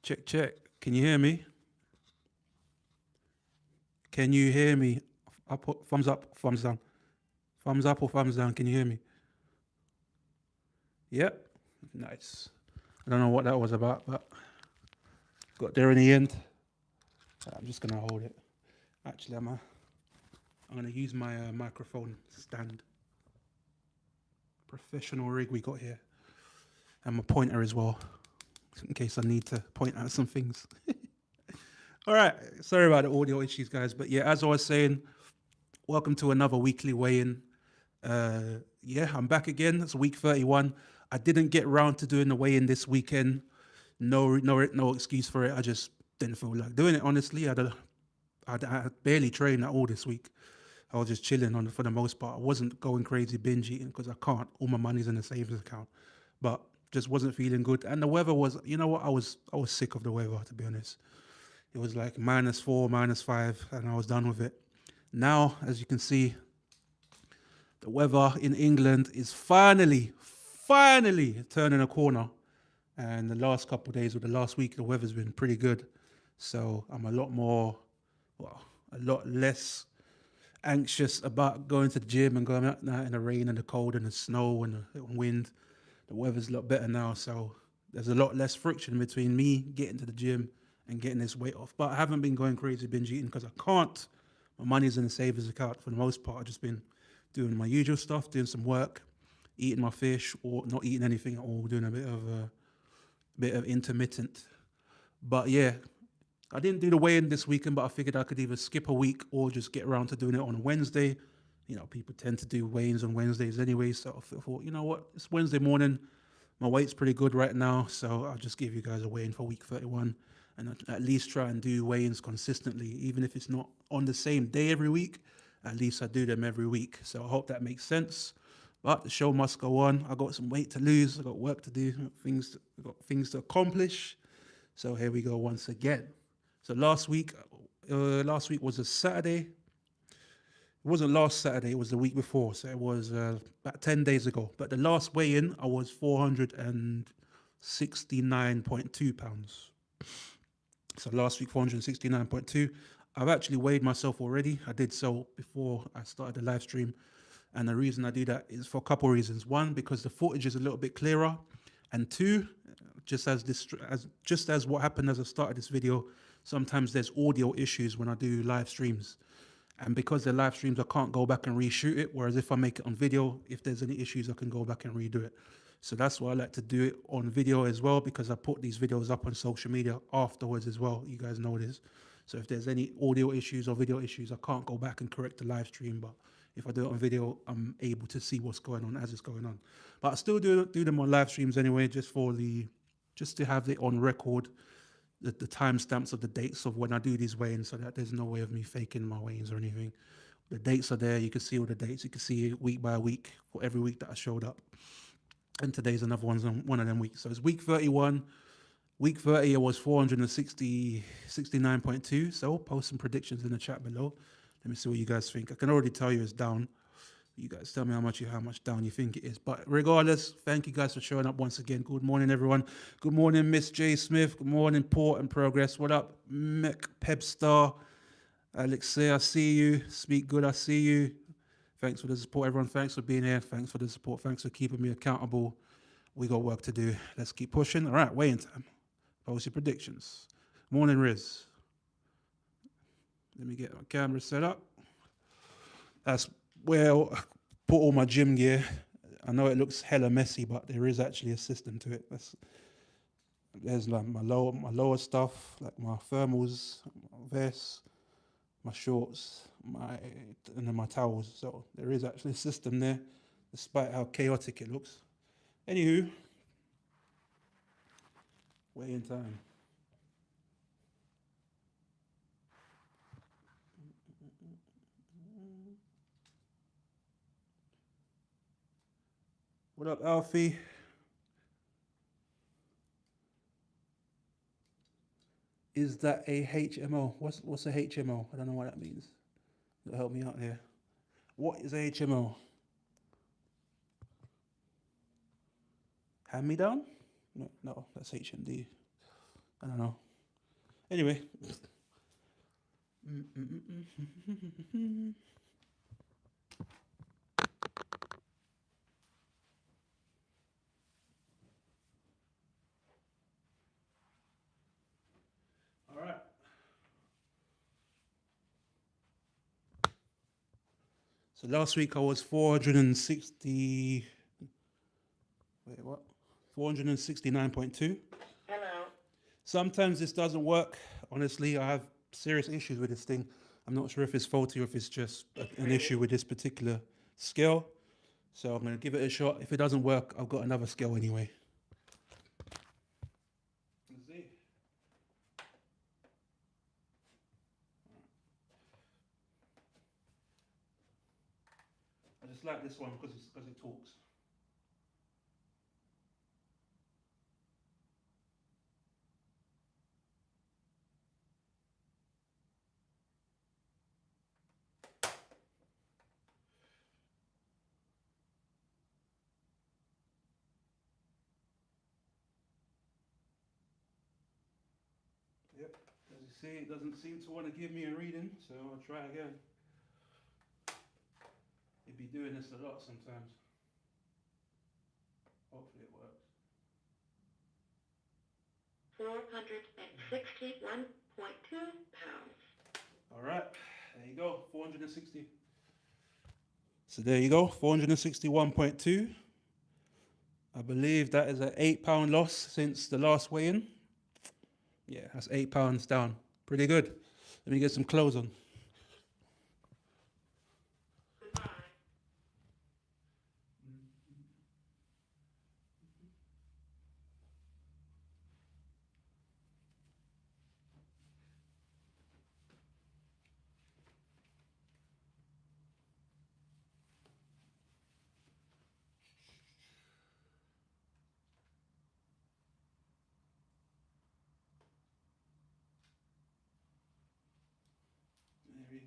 Check, check. Can you hear me? Can you hear me? Up, thumbs down. Thumbs up or thumbs down. Can you hear me? Yep. Nice. I don't know what that was about, but got there in the end. I'm just gonna hold it. Actually, I'm gonna use my microphone stand. Professional rig we got here, and my pointer as well, in case I need to point out some things. All right. Sorry about the audio issues, guys, but yeah, as I was saying, welcome to another weekly weigh-in. Yeah, I'm back again. It's week 31. I didn't get round to doing the weigh-in this weekend. No excuse for it. I just didn't feel like doing it. Honestly, I barely trained at all this week. I was just chilling on for the most part. I wasn't going crazy binge eating because I can't. All my money's in the savings account, but just wasn't feeling good. And the weather was, you know what? I was sick of the weather, to be honest. It was like -4, -5, and I was done with it. Now, as you can see, the weather in England is finally turning a corner. And the last couple of days, or the last week, the weather's been pretty good. So I'm a lot more, well, a lot less anxious about going to the gym and going out in the rain and the cold and the snow and the wind. The weather's a lot better now. So there's a lot less friction between me getting to the gym and getting this weight off. But I haven't been going crazy binge eating because I can't. My money's in the savings account for the most part. I've just been doing my usual stuff, doing some work, eating my fish, or not eating anything at all, doing a bit of intermittent. But yeah, I didn't do the weigh-in this weekend, but I figured I could either skip a week or just get around to doing it on a Wednesday. You know, people tend to do weigh-ins on Wednesdays anyway, so I thought, you know what, it's Wednesday morning. My weight's pretty good right now, so I'll just give you guys a weigh-in for week 31 and at least try and do weigh-ins consistently, even if it's not on the same day every week. At least I do them every week. So I hope that makes sense. But the show must go on. I got some weight to lose. I got work to do. I got things to accomplish. So here we go once again. So last week was a Saturday. It wasn't last Saturday. It was the week before. So it was about 10 days ago. But the last weigh-in, I was 469.2 pounds. So last week, 469.2. I've actually weighed myself already. I did so before I started the live stream. And the reason I do that is for a couple of reasons. One, because the footage is a little bit clearer. And two, just as what happened as I started this video, sometimes there's audio issues when I do live streams. And because they're live streams, I can't go back and reshoot it. Whereas if I make it on video, if there's any issues, I can go back and redo it. So that's why I like to do it on video as well, because I put these videos up on social media afterwards as well. You guys know this. So if there's any audio issues or video issues, I can't go back and correct the live stream. But if I do it on video, I'm able to see what's going on as it's going on. But I still do them on live streams anyway, just to have it on record, the timestamps of the dates of when I do these weigh-ins, so that there's no way of me faking my weigh-ins or anything. The dates are there. You can see all the dates. You can see week by week for every week that I showed up. And today's another one of them weeks. So it's week 31. Week 30, it was 469.2. So post some predictions in the chat below. Let me see what you guys think. I can already tell you it's down. You guys tell me how much down you think it is. But regardless, thank you guys for showing up once again. Good morning, everyone. Good morning, Miss J Smith. Good morning, Port and Progress. What up, Mick Pebstar? Alexei, I see you. Speak good, I see you. Thanks for the support, everyone. Thanks for being here. Thanks for the support. Thanks for keeping me accountable. We got work to do. Let's keep pushing. All right, weigh-in time. Post your predictions. Morning, Riz. Let me get my camera set up. That's where I put all my gym gear. I know it looks hella messy, but there is actually a system to it. There's like my lower stuff, like my thermals, my vests, my shorts, and then my towels. So there is actually a system there, despite how chaotic it looks. Anywho, weigh-in time. What up, Alfie? Is that a HMO? What's a HMO? I don't know what that means. It'll help me out here. What is a HMO? Hand me down? No, that's HMD. I don't know. Anyway. All right. So last week I was 460. Wait, what? 469.2. Hello. Sometimes this doesn't work. Honestly, I have serious issues with this thing. I'm not sure if it's faulty or if it's just an issue with this particular scale. So I'm going to give it a shot. If it doesn't work, I've got another scale anyway. Let's see. I just like this one because it talks. Yep. As you see, it doesn't seem to want to give me a reading, so I'll try again. It'd be doing this a lot sometimes. Hopefully it works. 461.2 pounds. All right, there you go, 460. So there you go, 461.2. I believe that is an £8 loss since the last weigh-in. Yeah, that's £8 down. Pretty good. Let me get some clothes on. Goodbye.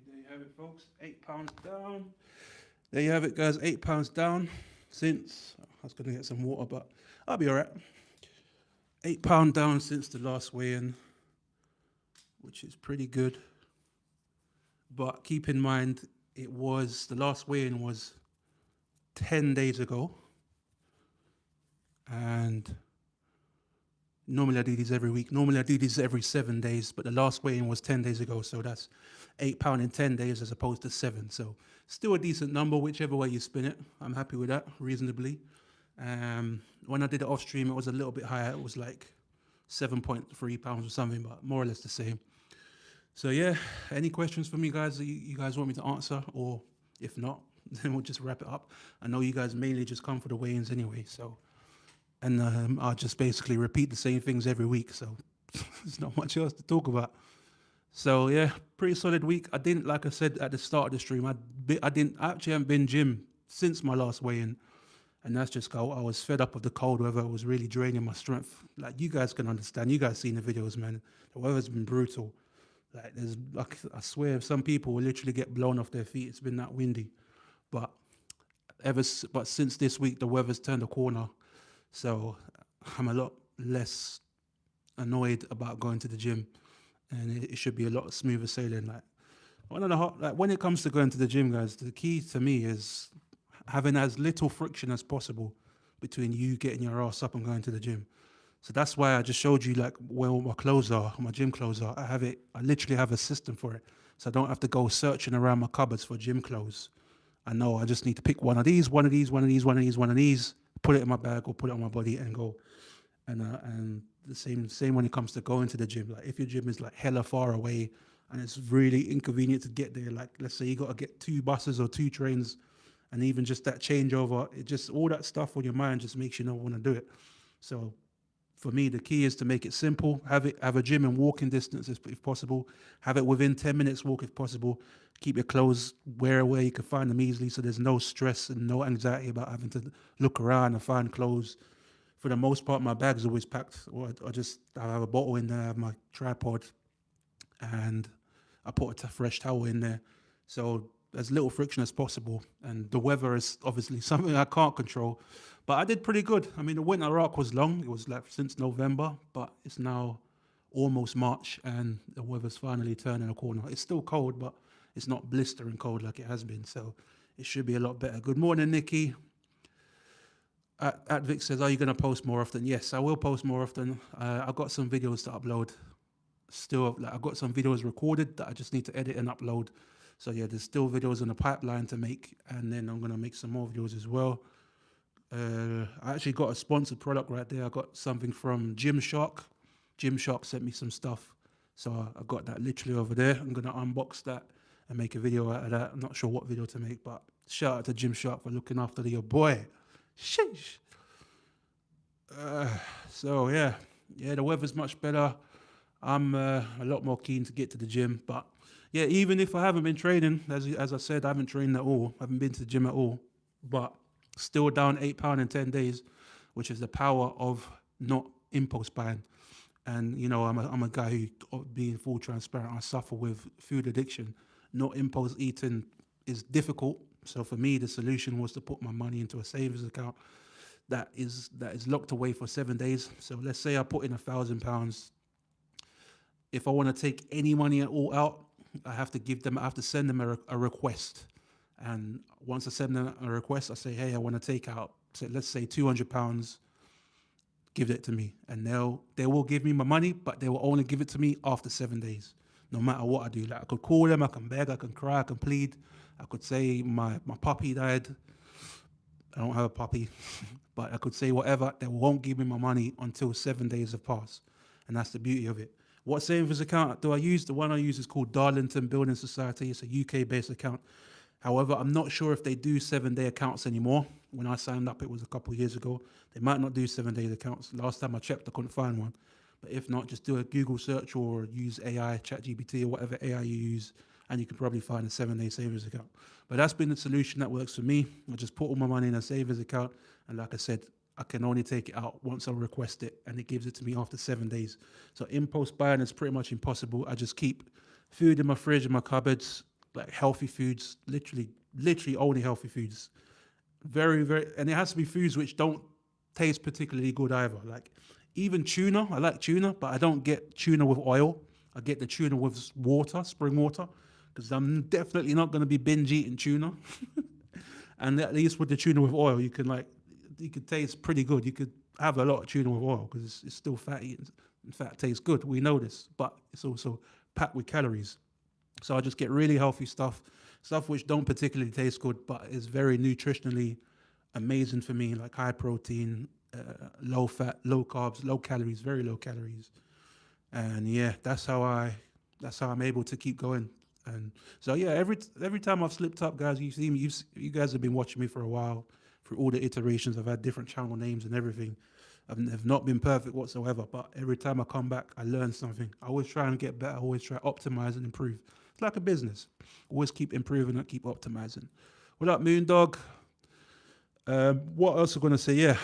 There you have it, folks. £8 down. There you have it, guys. £8 down since I was going to get some water, but I'll be all right. £8 down since the last weigh-in, which is pretty good. But keep in mind, the last weigh-in was 10 days ago, and normally I do these every week. Normally I do these every 7 days, but the last weigh-in was 10 days ago, so that's £8 in 10 days as opposed to 7. So still a decent number, whichever way you spin it. I'm happy with that, reasonably. When I did it off stream, it was a little bit higher. It was like £7.3 or something, but more or less the same. So yeah, any questions for me, guys, that you guys want me to answer? Or if not, then we'll just wrap it up. I know you guys mainly just come for the weigh-ins anyway, so. And I'll just basically repeat the same things every week, so there's not much else to talk about. So yeah, pretty solid week. I didn't, like I said at the start of the stream, I actually haven't been gym since my last weigh-in, and that's just how I was fed up of the cold weather. It was really draining my strength. Like you guys can understand. You guys seen the videos, man. The weather's been brutal. Like I swear, some people will literally get blown off their feet. It's been that windy, but but since this week, the weather's turned a corner, so I'm a lot less annoyed about going to the gym, and it should be a lot smoother sailing. Like when it comes to going to the gym, guys, the key to me is having as little friction as possible between you getting your ass up and going to the gym. So that's why I just showed you like where all my clothes are, my gym clothes are. I literally have a system for it. So I don't have to go searching around my cupboards for gym clothes. I know I just need to pick one of these, one of these, one of these, one of these, one of these, put it in my bag or put it on my body and go. And the same when it comes to going to the gym. Like if your gym is like hella far away and it's really inconvenient to get there, like let's say you got to get 2 buses or 2 trains, and even just that changeover, it just all that stuff on your mind just makes you not want to do it. So for me, the key is to make it simple. Have a gym in walking distance if possible. Have it within 10 minutes walk if possible. Keep your clothes where you can find them easily, so there's no stress and no anxiety about having to look around and find clothes. For the most part, my bag's always packed. Or I have a bottle in there, I have my tripod, and I put a fresh towel in there. So as little friction as possible. And the weather is obviously something I can't control. But I did pretty good. I mean, the winter arc was long. It was like since November, but it's now almost March, and the weather's finally turning a corner. It's still cold, but it's not blistering cold like it has been, so it should be a lot better. Good morning, Nikki. At Vic says, are you going to post more often? Yes, I will post more often. I've got some videos to upload. Still, like, I've got some videos recorded that I just need to edit and upload. So yeah, there's still videos in the pipeline to make, and then I'm going to make some more videos as well. I actually got a sponsored product right there. I got something from Gymshark. Gymshark sent me some stuff, so I got that literally over there. I'm going to unbox that and make a video out of that. I'm not sure what video to make, but shout out to Gymshark for looking after your boy. Sheesh. So yeah, the weather's much better. I'm a lot more keen to get to the gym, but yeah, even if I haven't been training, as I said, I haven't trained at all. I haven't been to the gym at all, but still down 8 pounds in 10 days, which is the power of not impulse buying. And you know, I'm a guy who, being full transparent, I suffer with food addiction. Not impulse eating is difficult. So for me, the solution was to put my money into a savings account that is locked away for 7 days. So let's say I put in £1,000. If I want to take any money at all out, I have to send them a request. And once I send them a request, I say, hey, I want to take out, let's say £200, give it to me. And they will give me my money, but they will only give it to me after 7 days, no matter what I do. Like, I could call them, I can beg, I can cry, I can plead. I could say my puppy died. I don't have a puppy, but I could say whatever. They won't give me my money until 7 days have passed. And that's the beauty of it. What savings account do I use? The one I use is called Darlington Building Society. It's a UK-based account. However, I'm not sure if they do 7-day accounts anymore. When I signed up, it was a couple of years ago. They might not do 7-day accounts. Last time I checked, I couldn't find one. But if not, just do a Google search or use AI, ChatGPT, or whatever AI you use, and you can probably find a 7-day savings account. But that's been the solution that works for me. I just put all my money in a savings account, and like I said, I can only take it out once I request it, and it gives it to me after 7 days. So impulse buying is pretty much impossible. I just keep food in my fridge, in my cupboards, like healthy foods, literally only healthy foods. Very, very, and it has to be foods which don't taste particularly good either. Like even tuna, I like tuna, but I don't get tuna with oil. I get the tuna with water, spring water, because I'm definitely not going to be binge eating tuna. And at least with the tuna with oil, you could taste pretty good. You could have a lot of tuna with oil because it's still fatty and fat tastes good. We know this, but it's also packed with calories. So I just get really healthy stuff which don't particularly taste good, but is very nutritionally amazing for me, like high protein, low fat, low carbs, low calories, very low calories. And yeah, that's how I'm able to keep going. And so yeah, every time I've slipped up, guys, you see me, you guys have been watching me for a while, through all the iterations. I've had different channel names and everything. I've not been perfect whatsoever, but every time I come back, I learn something. I always try and get better. I always try to optimize and improve. It's like a business. Always keep improving and keep optimizing. What up, Moondog? What else am I going to say? Yeah,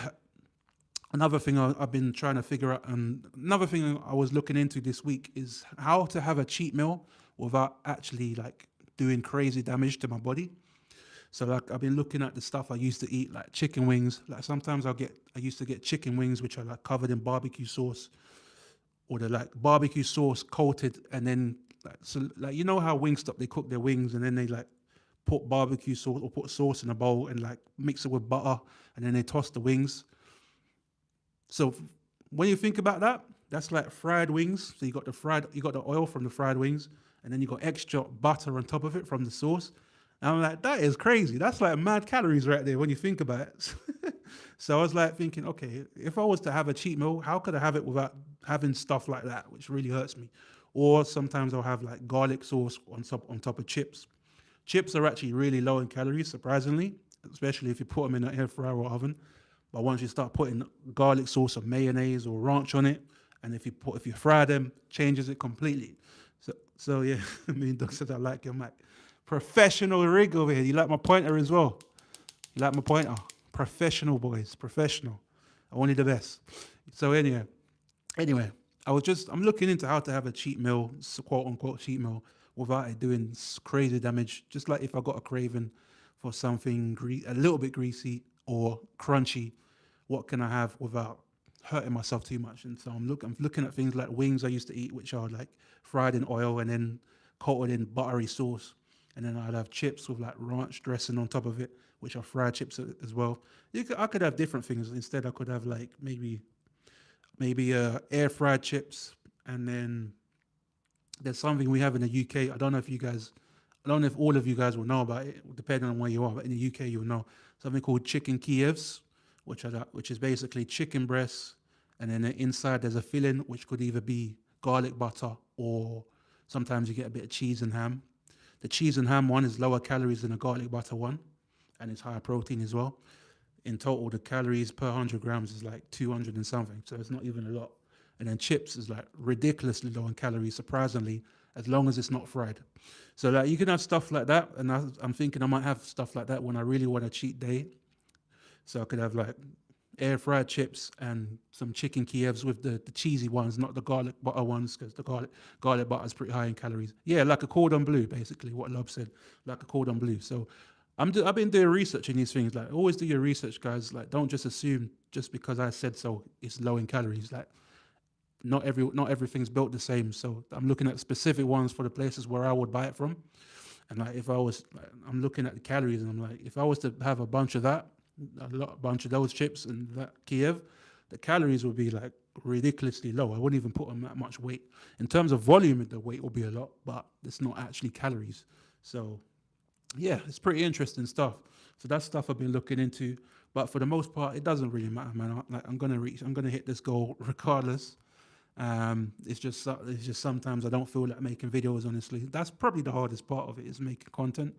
another thing I've been trying to figure out, and another thing I was looking into this week is how to have a cheat meal without actually like doing crazy damage to my body. So like I've been looking at the stuff I used to eat, like chicken wings. Like sometimes I used to get chicken wings which are like covered in barbecue sauce, or they're like barbecue sauce coated, and then like you know how Wingstop they cook their wings and then they like put barbecue sauce or put sauce in a bowl and like mix it with butter and then they toss the wings. So when you think about that, that's like fried wings. So you got the oil from the fried wings, and then you got extra butter on top of it from the sauce. And I'm like, that is crazy. That's like mad calories right there when you think about it. So I was like thinking, okay, if I was to have a cheat meal, how could I have it without having stuff like that, which really hurts me? Or sometimes I'll have like garlic sauce on top of chips. Chips are actually really low in calories, surprisingly, especially if you put them in an air fryer or oven. But once you start putting garlic sauce or mayonnaise or ranch on it, and if you fry them, changes it completely. So yeah, me and Doug said I like your mic. Professional rig over here. You like my pointer as well? You like my pointer? Professional, boys. Professional. Only the best. So anyway, I'm looking into how to have a cheat meal, quote unquote cheat meal, without it doing crazy damage. Just like if I got a craving for something a little bit greasy or crunchy, what can I have without hurting myself too much. And so I'm looking at things like wings I used to eat, which are like fried in oil and then coated in buttery sauce. And then I'd have chips with like ranch dressing on top of it, which are fried chips as well. I could have different things. Instead, I could have like maybe air fried chips, and then there's something we have in the UK. I don't know if all of you guys will know about it, depending on where you are. But in the UK, you'll know something called chicken Kievs, which is basically chicken breasts, and then inside there's a filling which could either be garlic butter or sometimes you get a bit of cheese and ham. The cheese and ham one is lower calories than the garlic butter one, and it's higher protein as well. In total, the calories per 100 grams is like 200 and something, so it's not even a lot. And then chips is like ridiculously low in calories, surprisingly, as long as it's not fried. So like you can have stuff like that, and I'm thinking I might have stuff like that when I really want a cheat day. So I could have like air fried chips and some chicken Kievs with the cheesy ones, not the garlic butter ones, because the garlic butter is pretty high in calories. Yeah, like a cordon bleu, basically what Lob said, like a cordon bleu. So I've been doing research in these things. Like always do your research, guys. Like don't just assume just because I said so it's low in calories. Like not everything's built the same. So I'm looking at specific ones for the places where I would buy it from. And like if I was, like, I'm looking at the calories and I'm like, if I was to have a bunch of that, a bunch of those chips and that Kiev, the calories would be like ridiculously low. I wouldn't even put on that much weight. In terms of volume, the weight will be a lot, but it's not actually calories. So yeah, it's pretty interesting stuff. So that's stuff I've been looking into. But for the most part, it doesn't really matter, man. Like I'm gonna hit this goal regardless. It's just sometimes I don't feel like making videos. Honestly, that's probably the hardest part of it is making content.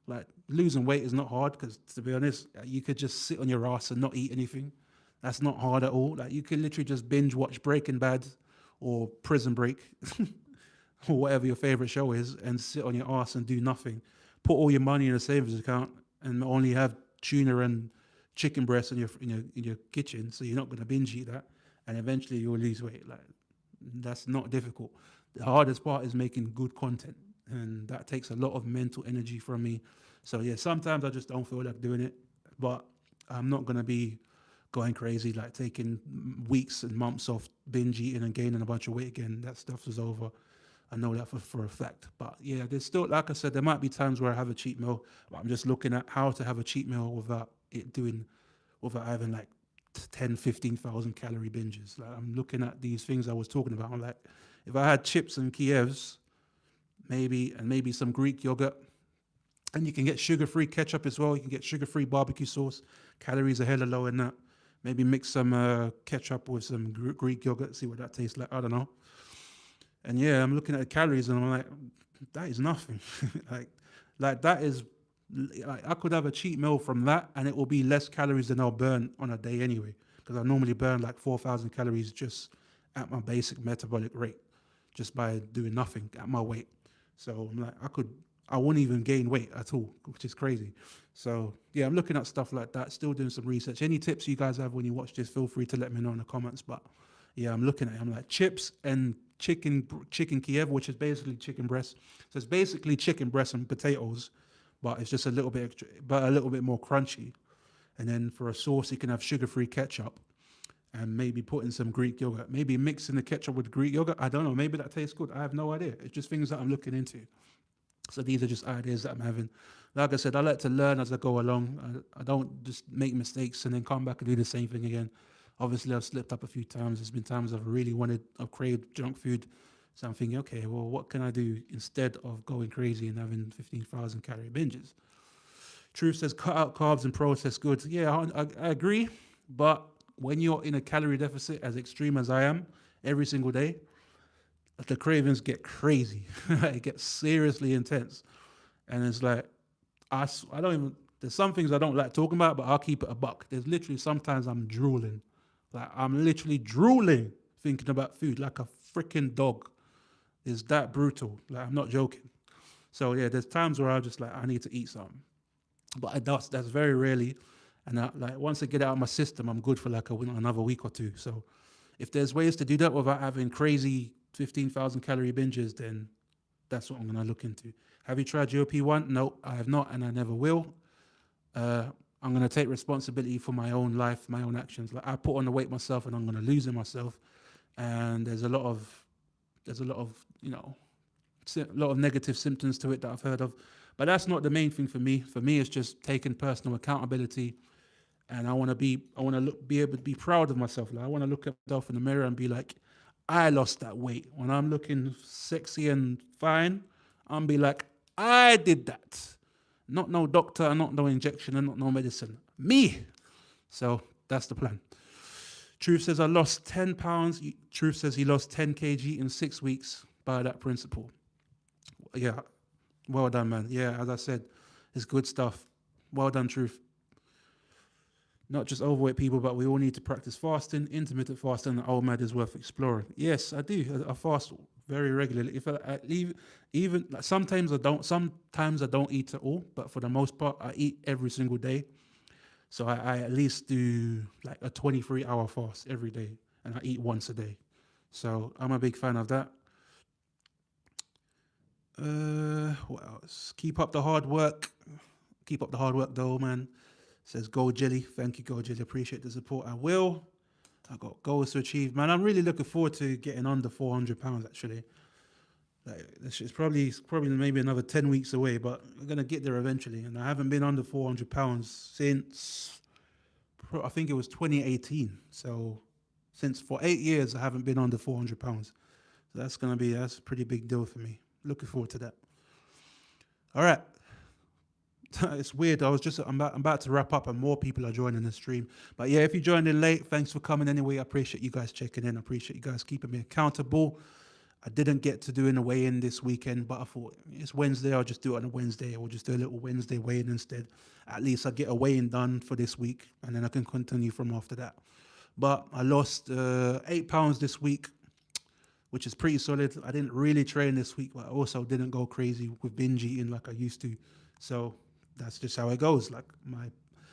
Like losing weight is not hard because, to be honest, you could just sit on your ass and not eat anything. That's not hard at all. Like you could literally just binge watch Breaking Bad or Prison Break or whatever your favorite show is and sit on your ass and do nothing. Put all your money in a savings account and only have tuna and chicken breasts in your kitchen, so you're not going to binge eat that, and eventually you'll lose weight. Like that's not difficult. The hardest part is making good content, and that takes a lot of mental energy from me. So yeah, sometimes I just don't feel like doing it, but I'm not gonna be going crazy like taking weeks and months off binge eating and gaining a bunch of weight again. That stuff is over. I know that for a fact. But yeah, there's still, like I said, there might be times where I have a cheat meal, but I'm just looking at how to have a cheat meal without having like 10, 15,000 calorie binges. Like I'm looking at these things I was talking about. I'm like, if I had chips and Kievs, maybe some Greek yogurt, and you can get sugar-free ketchup as well. You can get sugar-free barbecue sauce. Calories are hella low in that. Maybe mix some ketchup with some Greek yogurt, see what that tastes like. I don't know. And yeah, I'm looking at the calories and I'm like, that is nothing. like, like that is like I could have a cheat meal from that, and it will be less calories than I'll burn on a day anyway. Because I normally burn like 4,000 calories just at my basic metabolic rate, just by doing nothing at my weight. So I'm like, I wouldn't even gain weight at all, which is crazy. So yeah, I'm looking at stuff like that, still doing some research. Any tips you guys have when you watch this, feel free to let me know in the comments. But yeah, I'm looking at it. I'm like chips and chicken Kiev, which is basically chicken breast. So it's basically chicken breast and potatoes, but it's just a little bit extra, but a little bit more crunchy. And then for a sauce, you can have sugar-free ketchup and maybe put in some Greek yogurt. Maybe mixing the ketchup with Greek yogurt. I don't know. Maybe that tastes good. I have no idea. It's just things that I'm looking into. So these are just ideas that I'm having. Like I said, I like to learn as I go along. I don't just make mistakes and then come back and do the same thing again. Obviously, I've slipped up a few times. There's been times I've craved junk food. So I'm thinking, okay, well, what can I do instead of going crazy and having 15,000 calorie binges? Truth says cut out carbs and processed goods. Yeah, I agree. But when you're in a calorie deficit as extreme as I am every single day, the cravings get crazy. It gets seriously intense. And it's like, I don't even, there's some things I don't like talking about, but I'll keep it a buck. There's literally sometimes I'm drooling. Like I'm literally drooling thinking about food like a freaking dog. It's that brutal. Like I'm not joking. So yeah, there's times where I'm just like, I need to eat something. But that's very rarely. And like once I get it out of my system, I'm good for like another week or two. So if there's ways to do that without having crazy 15,000 calorie binges, then that's what I'm going to look into. Have you tried GLP-1? No, I have not, and I never will. I'm gonna take responsibility for my own life, my own actions. Like I put on the weight myself, and I'm gonna lose it myself. And there's a lot of a lot of negative symptoms to it that I've heard of. But that's not the main thing for me. For me, it's just taking personal accountability, and I want to be able to be proud of myself. Like I want to look at myself in the mirror and be like, I lost that weight. When I'm looking sexy and fine, I'm be like, I did that. Not no doctor, not no injection, and not no medicine. Me. So that's the plan. Truth says I lost 10 pounds. Truth says he lost 10 kg in 6 weeks by that principle. Yeah, well done, man. Yeah, as I said, it's good stuff. Well done, Truth. Not just overweight people, but we all need to practice fasting, intermittent fasting, and OMAD is worth exploring. Yes, I do. I fast very regularly. If I leave, even like sometimes I don't eat at all, but for the most part, I eat every single day. So I at least do like a 23-hour fast every day, and I eat once a day. So I'm a big fan of that. What else? Keep up the hard work. Keep up the hard work, though, man. Says Go Jelly. Thank you, Go Jelly. Appreciate the support. I will. I got goals to achieve, man. I'm really looking forward to getting under 400 pounds. Actually, like this is probably maybe another 10 weeks away, but we're gonna get there eventually. And I haven't been under 400 pounds since I think it was 2018. So since for 8 years, I haven't been under 400 pounds. So that's a pretty big deal for me. Looking forward to that. All right. It's weird. I'm about to wrap up, and more people are joining the stream. But yeah, if you joined in late, thanks for coming anyway. I appreciate you guys checking in. I appreciate you guys keeping me accountable. I didn't get to do in a weigh-in this weekend, but I thought it's Wednesday. I'll just do it on a Wednesday. Or just do a little Wednesday weigh-in instead. At least I get a weigh-in done for this week, and then I can continue from after that. But I lost 8 pounds this week, which is pretty solid. I didn't really train this week, but I also didn't go crazy with binge eating like I used to. So that's just how it goes. Like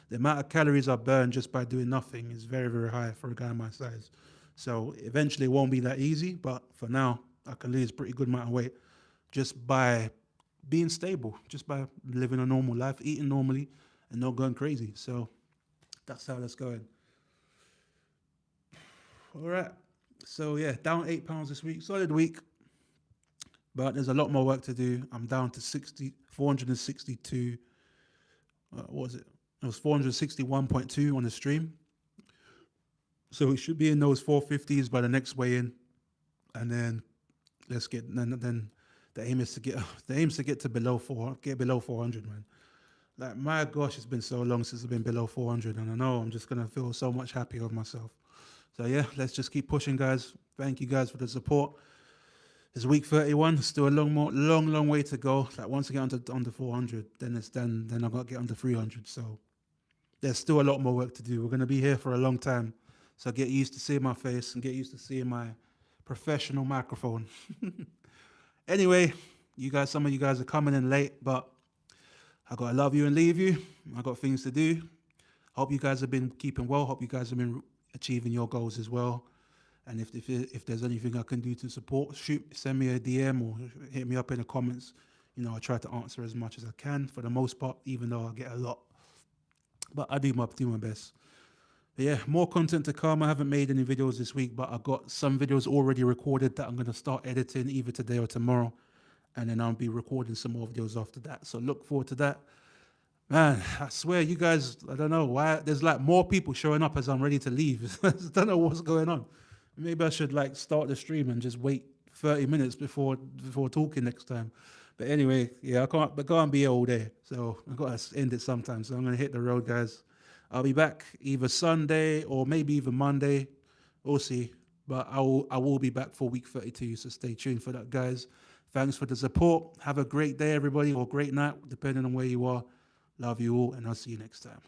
the amount of calories I burn just by doing nothing is very, very high for a guy my size. So eventually it won't be that easy, but for now I can lose a pretty good amount of weight just by being stable, just by living a normal life, eating normally and not going crazy. So that's how that's going. All right. So yeah, down 8 pounds this week. Solid week, but there's a lot more work to do. I'm down to 462. What was it? It was 461.2 on the stream. So we should be in those 450s by the next weigh-in, and then then the aim is to get to below 400, man. Like my gosh, it's been so long since I've been below 400, and I know I'm just gonna feel so much happier with myself. So yeah, let's just keep pushing, guys. Thank you guys for the support. It's week 31. Still a long way to go. Like once I get under 400, then it's done. Then I got to get under 300. So there's still a lot more work to do. We're gonna be here for a long time. So get used to seeing my face and get used to seeing my professional microphone. Anyway, some of you guys are coming in late, but I gotta love you and leave you. I got things to do. Hope you guys have been keeping well. Hope you guys have been achieving your goals as well. And if there's anything I can do to support, send me a DM or hit me up in the comments. I try to answer as much as I can for the most part, even though I get a lot. But I do my best. But yeah, more content to come. I haven't made any videos this week, but I've got some videos already recorded that I'm going to start editing either today or tomorrow. And then I'll be recording some more videos after that. So look forward to that. Man, I swear you guys, I don't know why, there's like more people showing up as I'm ready to leave. I don't know what's going on. Maybe I should like start the stream and just wait 30 minutes before talking next time. But anyway, yeah, I can't be here all day. So I've got to end it sometime. So I'm going to hit the road, guys. I'll be back either Sunday or maybe even Monday. We'll see. But I will be back for week 32. So stay tuned for that, guys. Thanks for the support. Have a great day, everybody, or great night, depending on where you are. Love you all, and I'll see you next time.